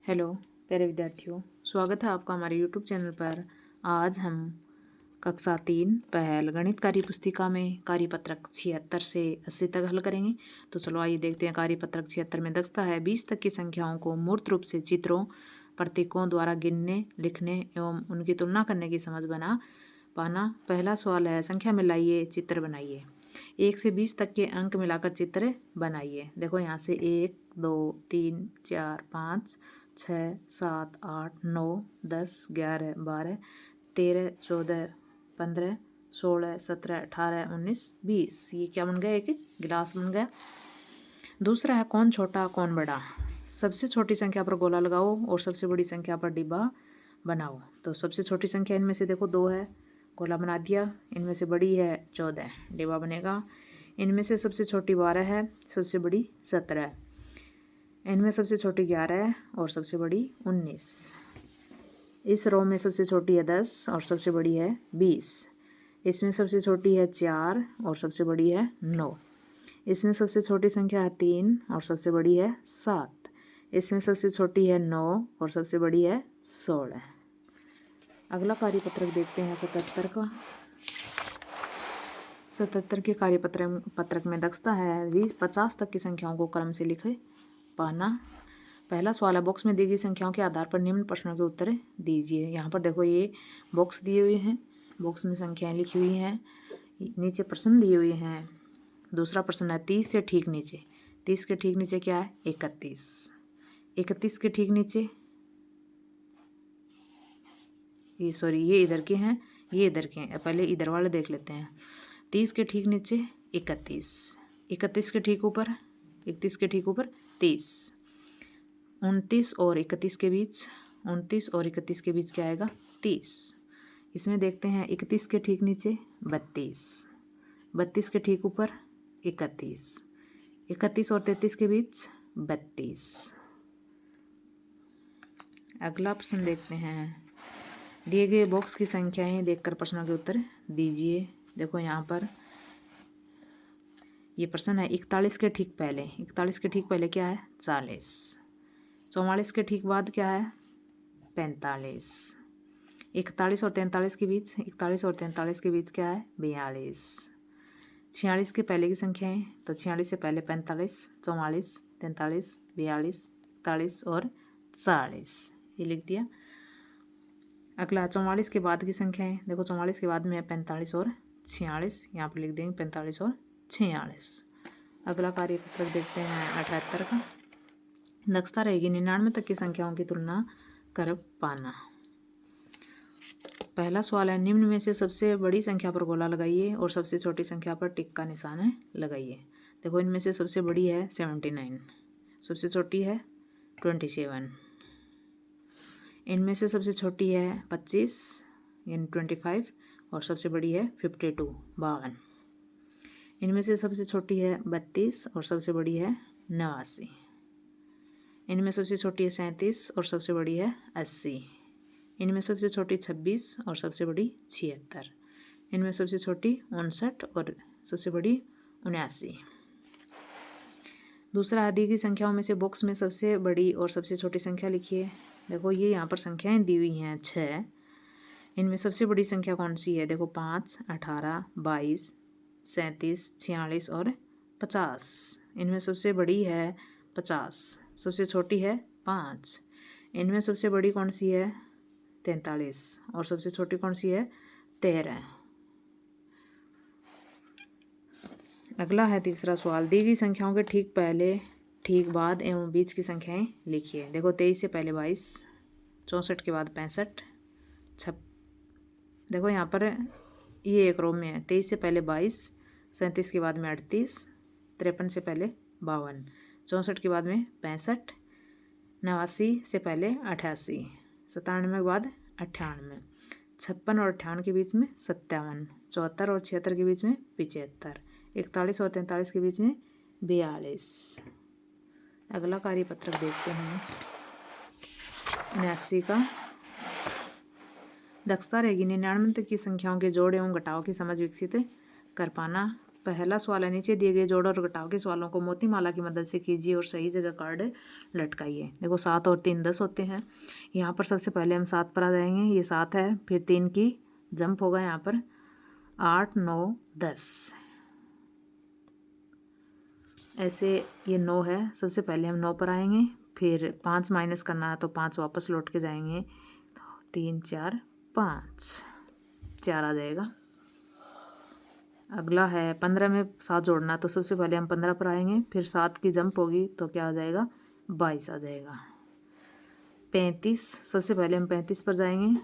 Hello प्यारे विद्यार्थियों, स्वागत है आपका हमारे यूट्यूब चैनल पर। आज हम कक्षा 3 पहल गणित कार्यपुस्तिका में कार्यपत्रक 76 से 80 तक हल करेंगे। तो चलो आइए देखते हैं। कार्यपत्रक 76 में दक्षता है 20 तक की संख्याओं को मूर्त रूप से चित्रों प्रतीकों द्वारा गिनने, लिखने एवं उनकी तुलना करने की समझ बना पाना। पहला सवाल है, संख्या में लाइए, चित्र बनाइए। 1 से 20 तक के अंक मिलाकर चित्र बनाइए। देखो यहाँ से 1 2 3 4 5 6 7 8 9 10 11 12 13 14 15 16 17 18 19 20। ये क्या बन गया? एक गिलास बन गया। दूसरा है, कौन छोटा कौन बड़ा। सबसे छोटी संख्या पर गोला लगाओ और सबसे बड़ी संख्या पर डिब्बा बनाओ। तो सबसे छोटी संख्या इनमें से देखो 2 है, गोला बना दिया। इनमें से बड़ी है 14, डिब्बा बनेगा। इनमें से सबसे छोटी 12 है, सबसे बड़ी 17। इनमें सबसे छोटी 11 है और सबसे बड़ी 19। इस रो में सबसे छोटी है 10 और सबसे बड़ी है 20। इसमें सबसे छोटी है 4 और सबसे बड़ी है 9। इसमें सबसे छोटी संख्या है 3 और सबसे बड़ी है 7। इसमें सबसे छोटी है 9 और सबसे बड़ी है 16। अगला कार्यपत्रक देखते हैं 77 का। 77 के कार्यपत्रक में दक्षता है 50 तक की संख्याओं को क्रम से लिखे पाना। पहला सवाल है, बॉक्स में दी गई संख्याओं के आधार पर निम्न प्रश्नों के उत्तर दीजिए। यहाँ पर देखो ये बॉक्स दिए हुए हैं, बॉक्स में संख्याएं लिखी हुई हैं, नीचे प्रश्न दिए हुए हैं। दूसरा प्रश्न है 30 से ठीक नीचे। 30 के ठीक नीचे क्या है? 31। 31 के ठीक नीचे ये इधर के हैं, ये इधर के हैं। पहले इधर वाले देख लेते हैं। 30 के ठीक नीचे 31। 31 के ठीक ऊपर 31 के ठीक ऊपर 30। 29 और 31 के बीच 29 और 31 के बीच क्या आएगा? 30। इसमें देखते हैं 31 के ठीक नीचे 32। 32 के ठीक ऊपर 31। 31 और 33 के बीच 32। अगला प्रश्न देखते हैं। दिए गए बॉक्स की संख्याएं देखकर प्रश्नों के उत्तर दीजिए। देखो यहाँ पर ये प्रश्न है 41 के ठीक पहले। 41 के ठीक पहले क्या है? 40। 44 के ठीक बाद क्या है? 45। 41 और 43 के बीच 41 और 43 के बीच क्या है? 42। 46 के पहले की संख्याएं, तो 46 से पहले 45, 44, 43, 42, 41 और 40, ये लिख दिया। अगला 44 के बाद की संख्याएं, देखो 44 के बाद में है 45 और 46, यहाँ पर लिख देंगे 45 और 46। अगला कार्यपत्रक देखते हैं 78 का। दक्षता रहेगी 99 तक की संख्याओं की तुलना कर पाना। पहला सवाल है, निम्न में से सबसे बड़ी संख्या पर गोला लगाइए और सबसे छोटी संख्या पर टिक का निशान लगाइए। देखो इनमें से सबसे बड़ी है 79, सबसे छोटी है 27। इनमें से सबसे छोटी है 25 यानी 25 और सबसे बड़ी है 52 52। इनमें से सबसे छोटी है 32 और सबसे बड़ी है 89। इनमें सबसे छोटी है 37 और सबसे बड़ी है 80। इनमें सबसे छोटी 26 और सबसे बड़ी 76। इनमें सबसे छोटी 59 और सबसे बड़ी 79। दूसरा, दी गई संख्याओं में से बॉक्स में सबसे बड़ी और सबसे छोटी संख्या लिखिए। देखो ये यहाँ पर संख्याएं दी हुई हैं 6। इनमें सबसे बड़ी संख्या कौन सी है? देखो 5, 18, 22, 37, 46 और 50। इनमें सबसे बड़ी है 50, सबसे छोटी है 5। इनमें सबसे बड़ी कौन सी है? 43 और सबसे छोटी कौन सी है? 13। अगला है तीसरा सवाल, दी गई संख्याओं के ठीक पहले, ठीक बाद एवं बीच की संख्याएं लिखिए। देखो 23 से पहले 22, 64 के बाद 65, देखो यहाँ पर ये एक रो में है। 23 से पहले 22, 37 के बाद में 38, 53 से पहले 52, 64 के बाद में 65, 89 से पहले 88, 97 के बाद 98, 56 और 58 के बीच में 57, 74 और 76 के बीच में 75, 41 और 43 के बीच में 42। अगला कार्यपत्रक देखते हैं 79 का। दक्षता रहेगी 99 तक की संख्याओं के जोड़ एवं घटाव की समझ विकसित कर पाना। पहला सवाल है, नीचे दिए गए जोड़ और घटाव के सवालों को मोती माला की मदद से कीजिए और सही जगह कार्ड लटकाइए। देखो 7 और 3 10 होते हैं। यहाँ पर सबसे पहले हम 7 पर आ जाएंगे, ये 7 है, फिर 3 की जंप होगा यहाँ पर 8 9 10, ऐसे ये 9 है। सबसे पहले हम 9 पर आएंगे, फिर 5 माइनस करना है तो 5 वापस लौट के जाएंगे, 3 4 5 4 आ जाएगा। अगला है 15 में 7 जोड़ना, तो सबसे पहले हम 15 पर आएंगे, फिर 7 की जंप होगी तो क्या आ जाएगा 22 आ जाएगा। 35, सबसे पहले हम 35 पर जाएंगे,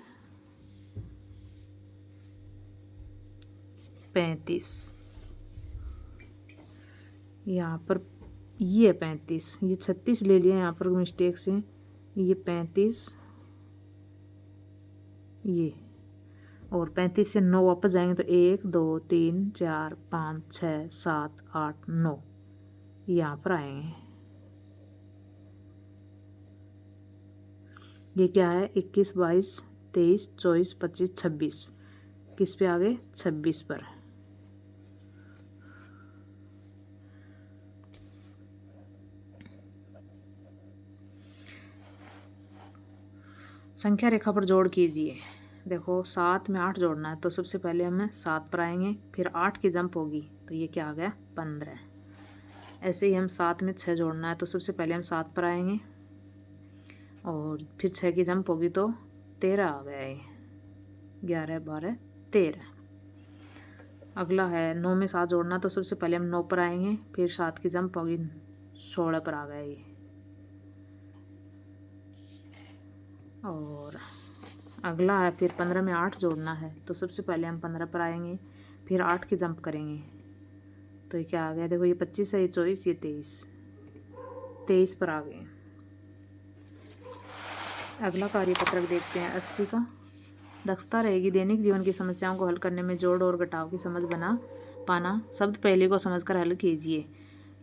35 यहाँ पर ये 35, ये 36 ले लिया यहाँ पर मिस्टेक से, ये 35 ये, और 35 से 9 वापस जाएंगे तो 1 2 3 4 5 6 7 8 9 यहाँ पर आएंगे। ये क्या है 21 22 23 24 25 26, किस पे आ गए 26 पर। संख्या रेखा पर जोड़ कीजिए। देखो 7 में 8 जोड़ना है, तो सबसे पहले हमें 7 पर आएंगे, फिर 8 की जंप होगी तो ये क्या आ गया 15। ऐसे ही हम 7 में 6 जोड़ना है, तो सबसे पहले हम 7 पर आएंगे और फिर 6 की जंप होगी तो 13 आ गया, ये 11 12 13। अगला है 9 में 7 जोड़ना, तो सबसे पहले हम 9 पर आएंगे, फिर 7 की जंप होगी 16 पर आ गया ये। और अगला है फिर 15 में 8 जोड़ना है, तो सबसे पहले हम 15 पर आएंगे, फिर 8 की जंप करेंगे तो ये क्या आ गया, देखो ये 25 है, ये 24, ये 23 पर आ गए। अगला कार्यपत्रक देखते हैं 80 का। दक्षता रहेगी दैनिक जीवन की समस्याओं को हल करने में जोड़ और घटाव की समझ बना पाना। शब्द पहले को समझकर हल कीजिए।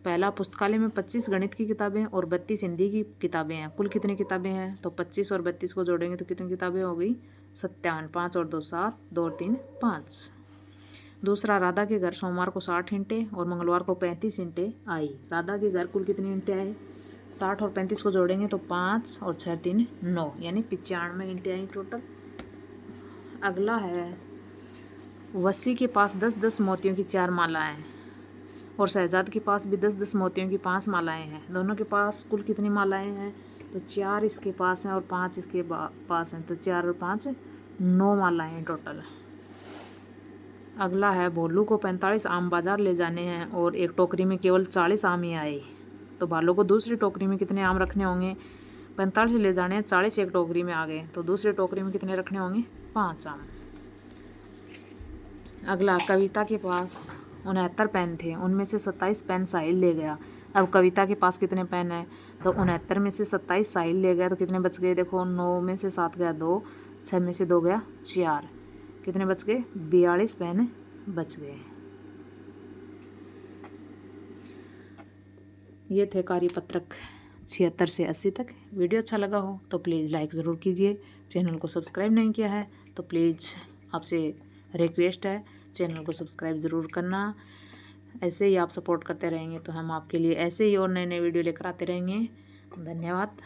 पहला, पुस्तकालय में 25 गणित की किताबें और 32 हिंदी की किताबें हैं। कुल कितनी किताबें हैं, तो 25 और 32 को जोड़ेंगे तो कितनी किताबें हो गई 57, 5 और 2 7, 2 और 3 5। दूसरा, राधा के घर सोमवार को 60 ईंटें और मंगलवार को 35 ईंटें आई। राधा के घर कुल कितनी ईंटें आई, 60 और 35 को जोड़ेंगे तो 5 और 6 3 9, यानी 95 ईंटें आई टोटल। अगला है, वसी के पास 10-10 मोतियों की 4 मालाएं और शहजाद के पास भी 10-10 मोतियों की 5 मालाएं हैं। दोनों के पास कुल कितनी मालाएं हैं, तो 4 इसके पास हैं और 5 इसके पास हैं, तो 4 और 5 9 मालाएं हैं टोटल। अगला है, भोलू को 45 आम बाजार ले जाने हैं और एक टोकरी में केवल 40 आम ही आए, तो भालू को दूसरी टोकरी में कितने आम रखने होंगे, 45 ले जाने हैं, 40 एक टोकरी में आ गए, तो दूसरी टोकरी में कितने रखने होंगे 5 आम। अगला, कविता के पास 69 पेन थे, उनमें से 27 पेन साहिल ले गया। अब कविता के पास कितने पेन है, तो 69 में से 27 साहिल ले गया, तो कितने बच गए, देखो 9 में से 7 गया 2, 6 में से 2 गया 4, कितने बच गए 42 पेन बच गए। ये थे कार्यपत्रक 76 से 80 तक। वीडियो अच्छा लगा हो तो प्लीज़ लाइक ज़रूर कीजिए। चैनल को सब्सक्राइब नहीं किया है तो प्लीज़ आपसे रिक्वेस्ट है चैनल को सब्सक्राइब ज़रूर करना। ऐसे ही आप सपोर्ट करते रहेंगे तो हम आपके लिए ऐसे ही और नए नए वीडियो लेकर आते रहेंगे। धन्यवाद।